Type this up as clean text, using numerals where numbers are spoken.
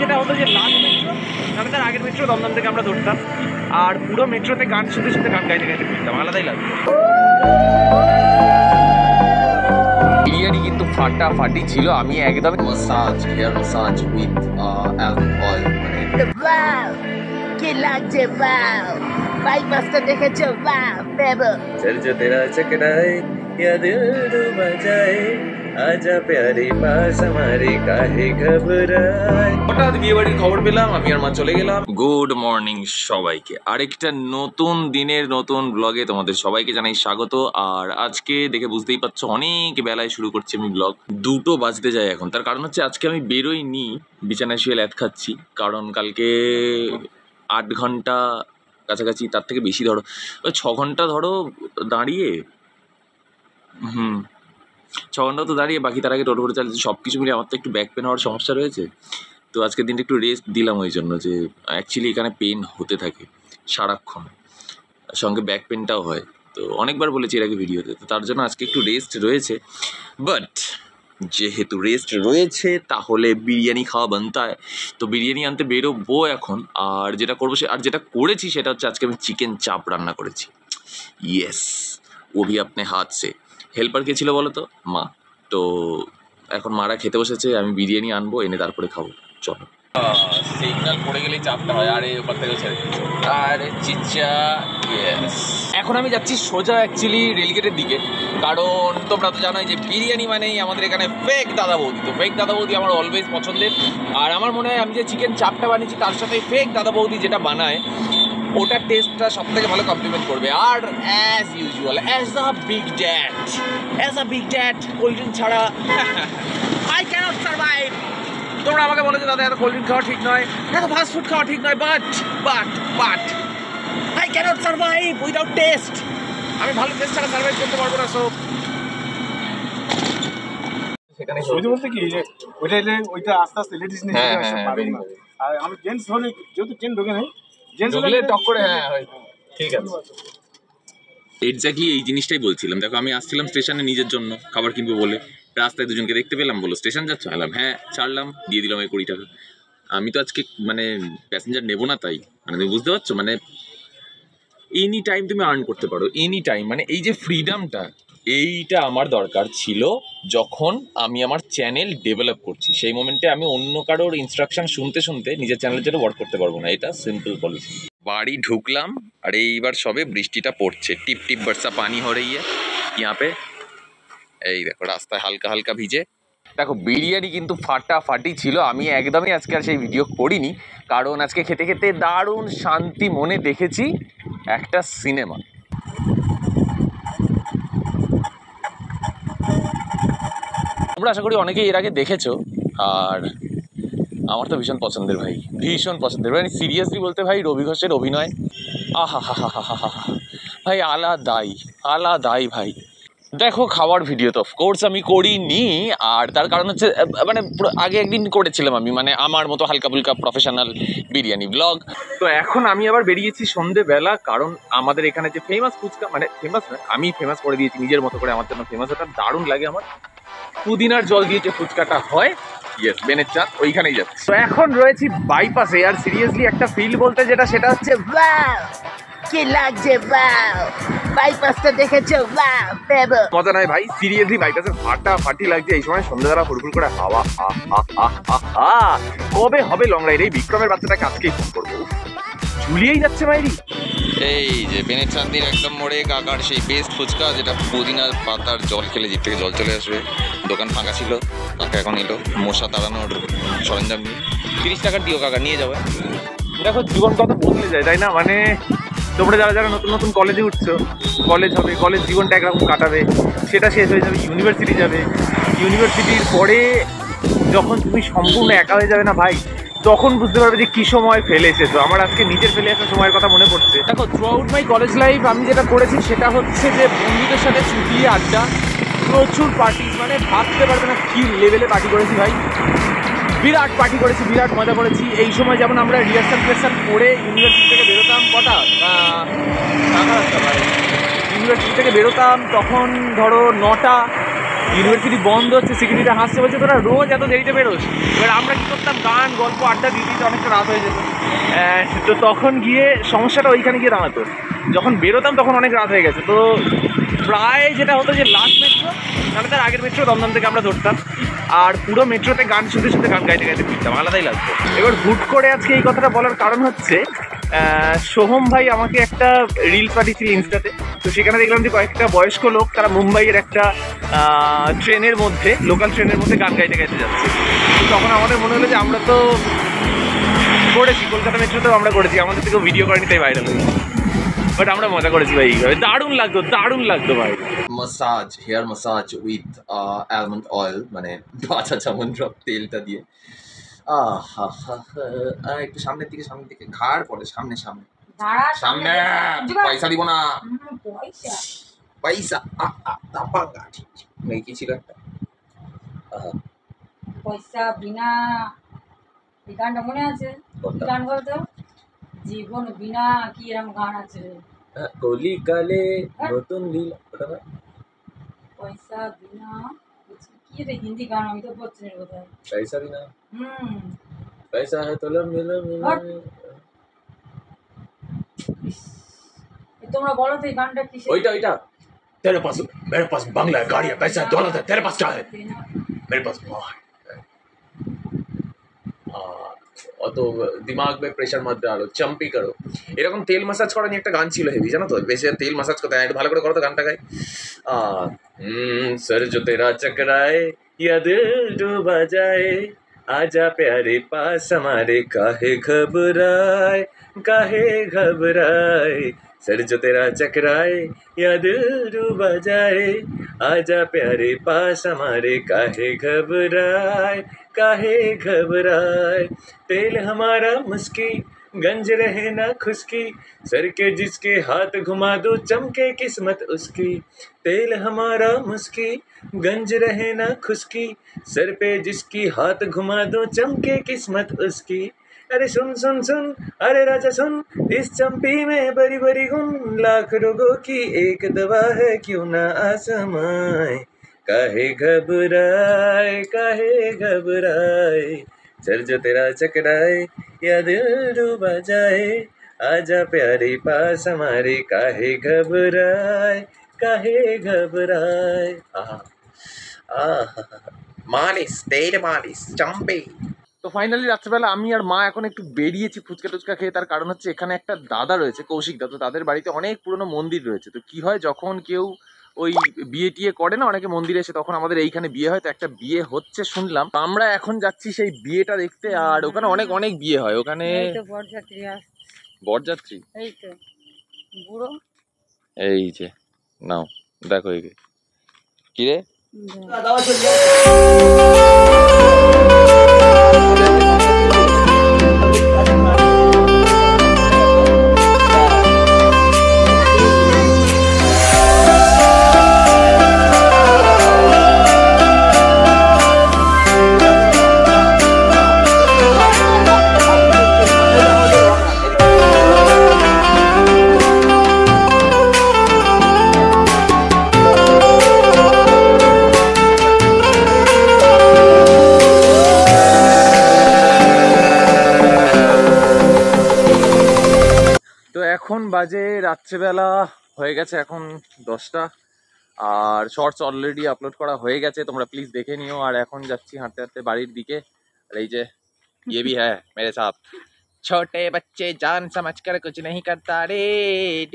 যেটা হতো যে লাস্ট মেট্রো তাহলে তার আগের মেট্রো দমদম থেকে আমরা ধরতাম, আর পুরো মেট্রোতে গান শুনতে শুনতে গান গাইতে গাইতে ফিরতাম, আলাদাই লাগতো। বিরিয়ানি কিন্তু ফাটাফাটি ছিল। আমি একদম massage hair massage with alcohol কি লাগছে বাও বাইপাসটা দেখেছো বাও বেবো চল जो तेरा चकरा है या दिल डूबा जाए आजा प्यारी पास हमारे काहे घबराए। হঠাৎ বিয়ে বাড়ির খবর পেলাম, আমি আর মা চলে গেলাম। গুড মর্নিং সবাইকে, আরেকটা নতুন দিনের নতুন ব্লগে তোমাদের সবাইকে জানাই স্বাগত। আর আজকে দেখে বুঝতেই পারছো অনেক বেলায় শুরু করছি আমি ব্লগ, 2টো বাজতে যায় এখন। তার কারণ হচ্ছে আজকে আমি বেরোইনি, বিছানায় শুয়ে ল্যাদ খাচ্ছি, কারণ কালকে 8 ঘন্টা কাছাকাছি, তার থেকে বেশি ধরো, ওই 6 ঘন্টা ধরো দাঁড়িয়ে, 6 ঘন্টা তো দাঁড়িয়ে, বাকি তার আগে টোটো করে চালিয়েছি। সব কিছু মিলে আমার তো একটু ব্যাক পেন হওয়ার সমস্যা রয়েছে, তো আজকের দিনটা একটু রেস্ট দিলাম ওই জন্য, যে অ্যাকচুয়ালি এখানে পেন হতে থাকে সারাক্ষণ, সঙ্গে ব্যাক পেনটাও হয়। তো অনেকবার বলেছি এর আগে ভিডিওতে, তো তার জন্য আজকে একটু রেস্ট রয়েছে। বাট যেহেতু রেস্ট রয়েছে তাহলে বিরিয়ানি খাওয়া বানতে হয়, তো বিরিয়ানি আনতে বেরোবো এখন। আর যেটা করবো আর যেটা করেছি সেটা হচ্ছে আজকে আমি চিকেন চাপ রান্না করেছি। ইয়েস, ও ভি আপনে হাত সে। হেল্পার কে ছিল বলো তো? মা। তো এখন মারা খেতে বসেছে, আমি বিরিয়ানি আনবো, এনে তারপরে খাবো। চলো। সিগন্যাল পড়ে গেলেই চাপটা হয়, আরে ওপর থেকে ছেড়ে আরে চিচা। ইয়েস, এখন আমি যাচ্ছি সোজা অ্যাকচুয়ালি রেলগেটের দিকে, কারণ তোমরা তো জানোই যে বিরিয়ানি মানেই আমাদের এখানে ফেক দাদা বৌদি। তো ফেক দাদা বৌদি আমার অলওয়েজ পছন্দের, আর আমার মনে হয় আমি যে চিকেন চাপটা বানিয়েছি তার সাথে ফেক দাদা বৌদি যেটা বানায় ওটার টেস্টটা সব থেকে ভালো কমপ্লিমেন্ট করবে। আর as usual, as a big dad cold drink ছাড়া আই ক্যানট সার্ভাইভ। তোমরা আমাকে বলো যে দাদা এত কোল্ড ড্রিঙ্ক খাওয়া ঠিক নয়, এত ফাস্ট ফুড খাওয়া ঠিক নয়, but I can't survive without taste. আমি ভালো টেস্ট ছাড়া সার্ভাইভ করতে পারবো না। সো সেখানে সত্যি বলতে কি যে ওইটা আস্তে আস্তে লেডিস নিয়ে পারবে না, আর আমি জেন্টস হলে যেহেতু ট্রেন ঢোকে নাই, জেন্টস হলে টক করে। হ্যাঁ ঠিক আছে, এক্স্যাক্টলি এই জিনিসটাই বলছিলাম। দেখো আমি আসছিলাম স্টেশনে নিজের জন্য খাবার কিনবো বলে, রাস্তায় দুজনকে দেখতে পেলাম, বলো স্টেশন যাচ্ছ, এলাম হ্যাঁ, ছাড়লাম, দিয়ে দিলাম এই 20 টাকা। আমি তো আজকে মানে প্যাসেঞ্জার নেবো না, তাই মানে তুমি বুঝতে পারছো, মানে এনি টাইম তুমি আর্ন করতে পারো, এনি টাইম, মানে এই যে ফ্রিডমটা, এইটা আমার দরকার ছিল যখন আমি আমার চ্যানেল ডেভেলপ করছি। সেই মোমেন্টে আমি অন্য কারোর ইনস্ট্রাকশন শুনতে শুনতে নিজের চ্যানেলের জন্য ওয়ার্ক করতে পারবো না, এটা সিম্পল পলিসি। বাড়ি ঢুকলাম আর এইবার সবে বৃষ্টিটা পড়ছে, টিপ টিপ বর্ষা পানি हो रही है यहाँ पे। এই দেখো রাস্তায় হালকা হালকা ভিজে। দেখো বিরিয়ানি কিন্তু ফাটাফাটি ছিল। আমি একদমই আজকে আর সেই ভিডিও করিনি, কারণ আজকে খেতে খেতে দারুণ শান্তি মনে দেখেছি একটা সিনেমা। তোমরা আশা করি অনেকেই এর আগে দেখেছো, আর আমার তো ভীষণ পছন্দের ভাই, ভীষণ পছন্দের। মানে সিরিয়াসলি বলতে ভাই, রবি ঘোষের অভিনয় আহা হা হা হা হা ভাই, আলাদাই ভাই। দেখো খাওয়ার ভিডিও তো অফকোর্স আমি করিনি, আর তার কারণ হচ্ছে মানে আগে একদিন করেছিলাম আমি, মানে আমার মতো হালকা ফুলকা প্রফেশনাল বিরিয়ানি ব্লগ। তো এখন আমি আবার বেরিয়েছি সন্ধেবেলা, কারণ আমাদের এখানে যে ফেমাস ফুচকা, মানে ফেমাস না, আমি ফেমাস করে দিয়েছি নিজের মতো করে, আমার জন্য ফেমাস, ওটা দারুণ লাগে আমার। পুদিনার জল দিয়ে যে ফুচকাটা হয়, ইয়েস বেনের চাঁদ, ওইখানেই যাচ্ছে। তো এখন রয়েছি বাইপাসে, আর সিরিয়াসলি একটা ফিল বলতে যেটা, সেটা হচ্ছে বাও কি লাগছে বাও বাইপাসটা দেখেছো বাও বেবো মজা নয় ভাই, সিরিয়াসলি বাইপাসে ফাটাফাটি লাগছে এই সময় সন্ধ্যাবেলা, ফুরফুর করে হাওয়া। কবে হবে লং রাইড? এই বিক্রমের বাচ্চাটাকে আজকেই ফোন করবো, ঝুলিয়েই যাচ্ছে মাইরি। এই যে বেনের চাঁদির একদম মোড়ে কাকার সেই বেস্ট ফুচকা, যেটা পুদিনার পাতার জল খেলে জিভ থেকে জল চলে আসবে। দোকান ফাঁকা ছিল, কাকা এখন এলো মশা তাড়ানোর সরঞ্জাম নিয়ে। 30 টাকার দিও কাকা, নিয়ে যাবে। দেখো জীবন কত বদলে যায়, তাই না? মানে তোমরা যারা যারা নতুন নতুন কলেজে উঠছো, কলেজ হবে, কলেজ জীবনটা একরকম কাটাবে, সেটা শেষ হয়ে যাবে, ইউনিভার্সিটি যাবে, ইউনিভার্সিটির পরে যখন তুমি সম্পূর্ণ একা হয়ে যাবে না ভাই, তখন বুঝতে পারবে যে কী সময় ফেলে এসেছো। আমার আজকে নিজের ফেলে আসা সময়ের কথা মনে পড়ছে। দেখো through out my college life আমি যেটা করেছি সেটা হচ্ছে যে বন্ধুদের সাথে ছুটিয়ে আড্ডা, প্রচুর পার্টি, মানে ভাবতে পারবে না কী লেভেলে পার্টি করেছি ভাই। বিরাট পার্টি করেছি, বিরাট মজা করেছি। এই সময় যেমন আমরা রিহার্সাল করে ইউনিভার্সিটি থেকে বেরোতাম, কটা ইউনিভার্সিটি থেকে বেরোতাম তখন ধরো 9টা, ইউনিভার্সিটি বন্ধ হচ্ছে, সিকিউরিটিটা হাসছে, বলছে তোরা রোজ এত দেরিতে বেরোস। এবার আমরা কী করতাম, গান গল্প আড্ডা দিতে দিতে অনেকটা রাত হয়ে যেত। তো তখন গিয়ে সমস্যাটা ওইখানে গিয়ে দাঁড়াতো, যখন বেরোতাম তখন অনেক রাত হয়ে গেছে। তো প্রায় যেটা হতো যে লাস্ট মেট্রো, তাহলে তার আগের মেট্রো দমদম থেকে আমরা ধরতাম, আর পুরো মেট্রোতে গান শুনতে শুনতে গান গাইতে গাইতে ফিরতাম, আলাদাই লাগতো। এবার হুট করে আজকে এই কথাটা বলার কারণ হচ্ছে, সোহম ভাই আমাকে একটা রিলস পাঠিয়েছিল ইনস্টাতে। তো সেখানে দেখলাম যে কয়েকটা বয়স্ক লোক তারা মুম্বাইয়ের একটা ট্রেনের মধ্যে, লোকাল ট্রেনের মধ্যে গান গাইতে গাইতে যাচ্ছে। তো তখন আমাদের মনে হলো যে আমরা তো করেছি, কলকাতা মেট্রোতেও আমরা করেছি, আমাদের থেকেও ভিডিও করেনি তাই ভাইরাল হয়েছে। বাট আমরা মজা করেছি ভাই, এইভাবে দারুণ লাগতো ভাই। Massage, hair massage with almond oil, মানে বাছা চামন্ড তেলটা দিয়ে। একটু সামনের দিকে ঘাড় পড়ে, সামনে সামনে পয়সা দিব না, পয়সা কি ছিল একটা পয়সা বিনা, এই গানটা মনে আছে? গান বলতো জীবন বিনা, কি এরকম গান আছে? কলি কালে নতুন লীলা, পয়সা বিনা, কি রে হিন্দি গান, আমি তো বলছি না কোথায়। পয়সা বিনা, পয়সা है तो लब मिलो তোমরা বলো তো এই গানটা কি? ওইটা तेरे पास, मेरे पास बंगला है, गाड़ी है, पैसा है, दौलत है, तेरे पास क्या है? मेरे पास माँ है। অত দিমাগ মে প্রেশার মত ডালো, চাম্পি করো। এরকম তেল মাসাজ করা নিয়ে একটা গান ছিল হেভি, জানো তো? বেশি তেল মাসাজ করতে হয়, একটু ভালো করে করো তো গানটা গাই। सर जो तेरा चकराए या दिल डूबा जाए, आजा प्यारे पास हमारे, काहे घबराए, सर जो तेरा चकराए या दिल डूबा जाए, आजा प्यारे पास हमारे, काहे घबराए, तेल हमारा मुस्की, गंज रहे ना खुशकी, सर के जिसके हाथ घुमा दो चमके किस्मत उसकी, तेल हमारा मुस्की, गंज रहे ना खुशकी, सर पे जिसकी हाथ घुमा दो चमके किस्मत उसकी। अरे सुन सुन सुन, अरे राजा सुन, इस चंपी में बड़ी बड़ी गुन, लाख रोगों की एक दवा है, क्यों ना आजमाए, काहे घबराए, सर जो तेरा चकराए या दिल डूबा जाए, आजा प्यारे पास हमारे, काहे घबराए। মালিশ, তেল মালিশ, চাম্পে। তো ফাইনালি রাত্রেবেলা আমি আর মা এখন একটু বেরিয়েছি ফুচকা টুচকা খেয়ে। তার কারণ হচ্ছে এখানে একটা দাদা রয়েছে, কৌশিক দা, তো তাদের বাড়িতে অনেক পুরনো মন্দির রয়েছে। তো কি হয়, যখন কেউ ওই বিয়ে টিয়ে করে না অনেকে মন্দিরে এসে, তখন আমাদের এইখানে বিয়ে হয়। তো একটা বিয়ে হচ্ছে শুনলাম, তো আমরা এখন যাচ্ছি সেই বিয়েটা দেখতে। আর ওখানে অনেক বিয়ে হয় ওখানে। বরযাত্রী এই তো বুড়ো, এই যে নাও দেখো কি রে, এখন বাজে রাত্রেবেলা হয়ে গেছে এখন 10টা। আর শর্টস অলরেডি আপলোড করা হয়ে গেছে, তোমরা প্লিজ দেখে নিও। আর এখন যাচ্ছি হাঁটতে হাঁটতে বাড়ির দিকে। আর এই যে ये भी है मेरे साथ, छोटे बच्चे जान समझ कर कुछ नहीं करता रे।